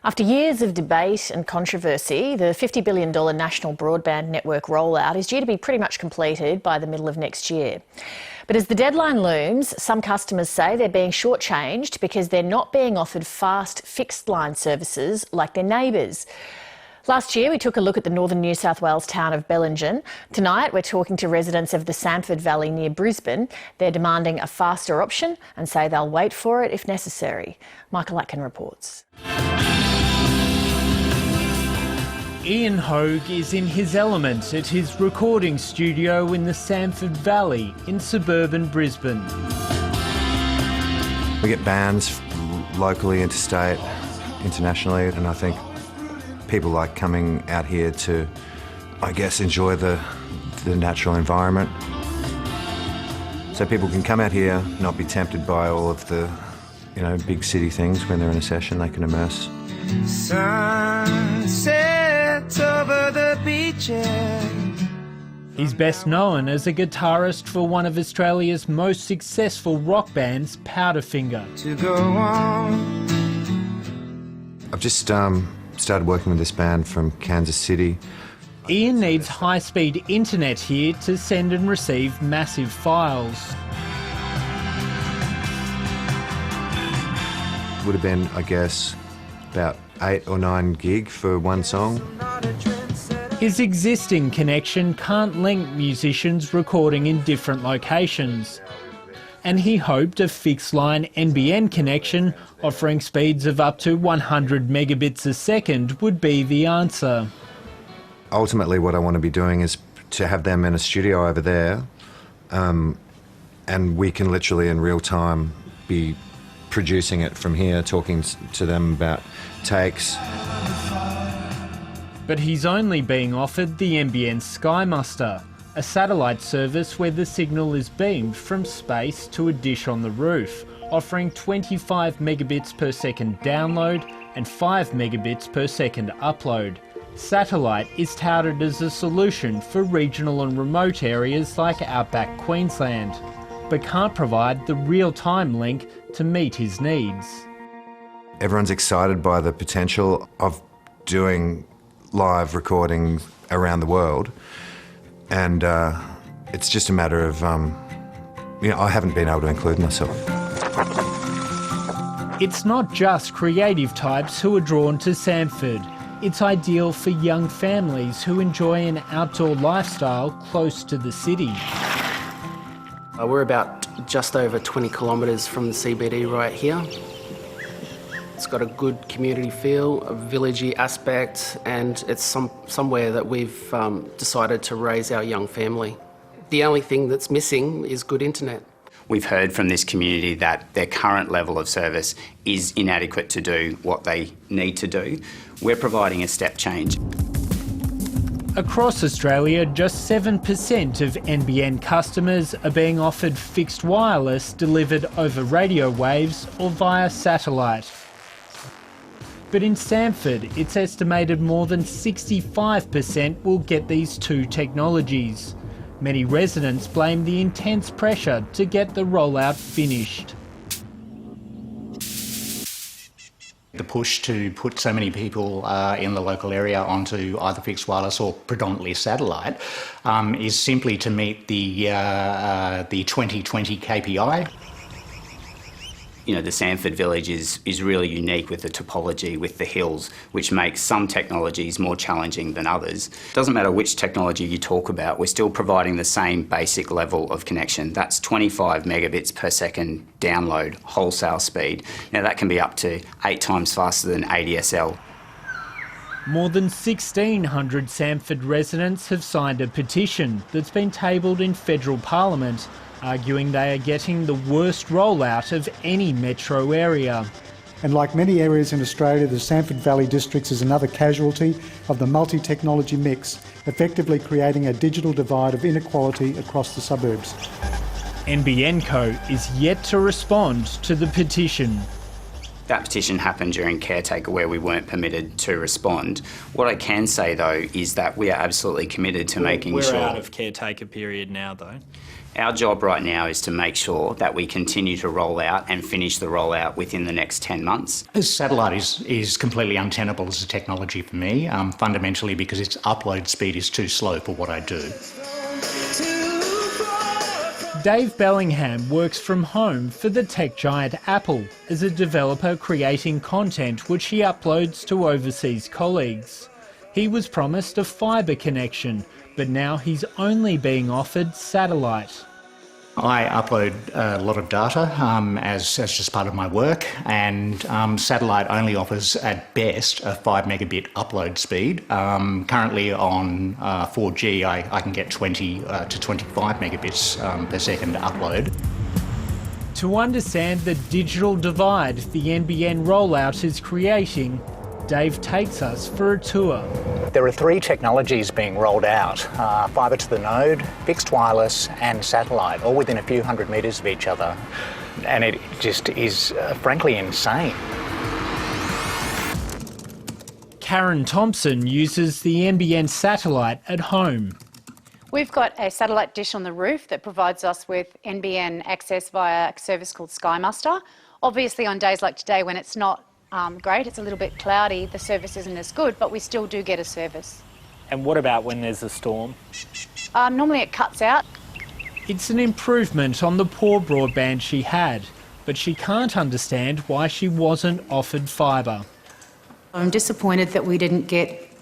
After years of debate and controversy, the $50 billion national broadband network rollout is due to be pretty much completed by the middle of next year. But as the deadline looms, some customers say they're being shortchanged because they're not being offered fast fixed-line services like their neighbours. Last year, we took a look at the northern New South Wales town of Bellingen. Tonight, we're talking to residents of the Samford Valley near Brisbane. They're demanding a faster option and say they'll wait for it if necessary. Michael Atkin reports. Ian Hogue is in his element at his recording studio in the Samford Valley in suburban Brisbane. We get bands locally, interstate, internationally, and I think people like coming out here to, I guess, enjoy the natural environment. So people can come out here, not be tempted by all of the, big city things. When they're in a session, they can immerse. Sunset over the beaches. He's best known as a guitarist for one of Australia's most successful rock bands, Powderfinger. To go on. I've just started working with this band from Kansas City. Ian needs high-speed internet here to send and receive massive files. Would have been, I guess, about 8 or 9 gig for one song. His existing connection can't link musicians recording in different locations. And he hoped a fixed-line NBN connection offering speeds of up to 100 megabits a second would be the answer. Ultimately, what I want to be doing is to have them in a studio over there, and we can literally in real time be producing it from here, talking to them about takes. But he's only being offered the NBN Sky Muster, a satellite service where the signal is beamed from space to a dish on the roof, offering 25 megabits per second download and 5 megabits per second upload. Satellite is touted as a solution for regional and remote areas like outback Queensland, but can't provide the real-time link to meet his needs. Everyone's excited by the potential of doing live recording around the world. And it's just a matter of, I haven't been able to include myself. It's not just creative types who are drawn to Samford. It's ideal for young families who enjoy an outdoor lifestyle close to the city. We're about just over 20 kilometres from the CBD right here. It's got a good community feel, a villagey aspect, and it's somewhere that we've decided to raise our young family. The only thing that's missing is good internet. We've heard from this community that their current level of service is inadequate to do what they need to do. We're providing a step change. Across Australia, just 7% of NBN customers are being offered fixed wireless delivered over radio waves or via satellite. But in Samford, it's estimated more than 65% will get these two technologies. Many residents blame the intense pressure to get the rollout finished. The push to put so many people in the local area onto either fixed wireless or predominantly satellite is simply to meet the 2020 KPI. The Samford village is really unique with the topology, with the hills, which makes some technologies more challenging than others. Doesn't matter which technology you talk about, we're still providing the same basic level of connection. That's 25 megabits per second download, wholesale speed. Now that can be up to 8 times faster than ADSL. More than 1,600 Samford residents have signed a petition that's been tabled in federal parliament, arguing they are getting the worst rollout of any metro area. And like many areas in Australia, the Samford Valley districts is another casualty of the multi-technology mix, effectively creating a digital divide of inequality across the suburbs. NBN Co is yet to respond to the petition. That petition happened during caretaker where we weren't permitted to respond. What I can say though is that we are absolutely committed to making sure... We're out of caretaker period now though. Our job right now is to make sure that we continue to roll out and finish the rollout within the next 10 months. Satellite is completely untenable as a technology for me, fundamentally because its upload speed is too slow for what I do. Dave Bellingham works from home for the tech giant Apple as a developer creating content which he uploads to overseas colleagues. He was promised a fibre connection, but now he's only being offered satellite. I upload a lot of data as just part of my work, and satellite only offers at best a 5 megabit upload speed. Currently on 4G I can get 20 to 25 megabits per second upload. To understand the digital divide the NBN rollout is creating, Dave takes us for a tour. There are 3 technologies being rolled out, fibre to the node, fixed wireless and satellite, all within a few hundred metres of each other. And it just is frankly insane. Karen Thompson uses the NBN satellite at home. We've got a satellite dish on the roof that provides us with NBN access via a service called SkyMuster. Obviously on days like today when it's not great, it's a little bit cloudy, the service isn't as good, but we still do get a service. And what about when there's a storm? Normally it cuts out. It's an improvement on the poor broadband she had, but she can't understand why she wasn't offered fibre. I'm disappointed that we didn't get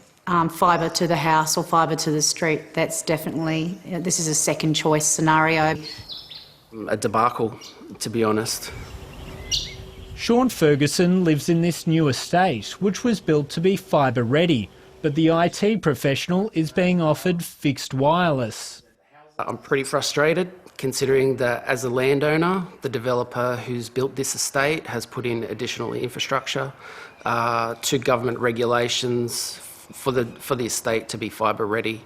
fibre to the house or fibre to the street. That's definitely, this is a second choice scenario. A debacle, to be honest. Sean Ferguson lives in this new estate, which was built to be fibre ready, but the IT professional is being offered fixed wireless. I'm pretty frustrated considering that as a landowner, the developer who's built this estate has put in additional infrastructure to government regulations for the estate to be fibre ready.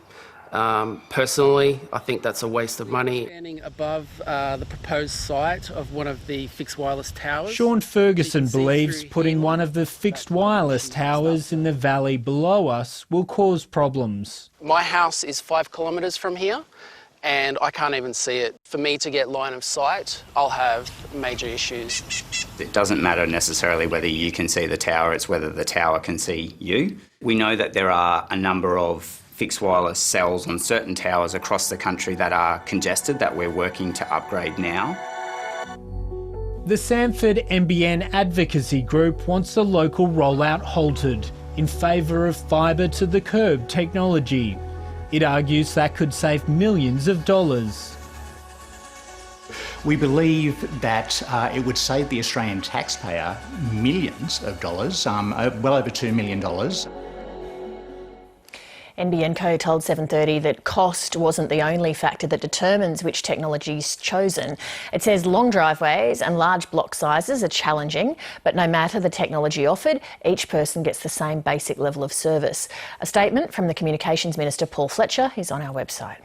Personally, I think that's a waste of money. Standing above the proposed site of one of the fixed wireless towers. Sean Ferguson believes putting one of the fixed wireless towers in the valley below us will cause problems. My house is 5 kilometres from here and I can't even see it. For me to get line of sight, I'll have major issues. It doesn't matter necessarily whether you can see the tower, it's whether the tower can see you. We know that there are a number of fixed wireless cells on certain towers across the country that are congested that we're working to upgrade now. The Samford NBN Advocacy Group wants the local rollout halted in favour of fibre to the curb technology. It argues that could save millions of dollars. We believe that it would save the Australian taxpayer millions of dollars, well over $2 million. NBN Co told 7:30 that cost wasn't the only factor that determines which technology is chosen. It says long driveways and large block sizes are challenging, but no matter the technology offered, each person gets the same basic level of service. A statement from the Communications Minister Paul Fletcher is on our website.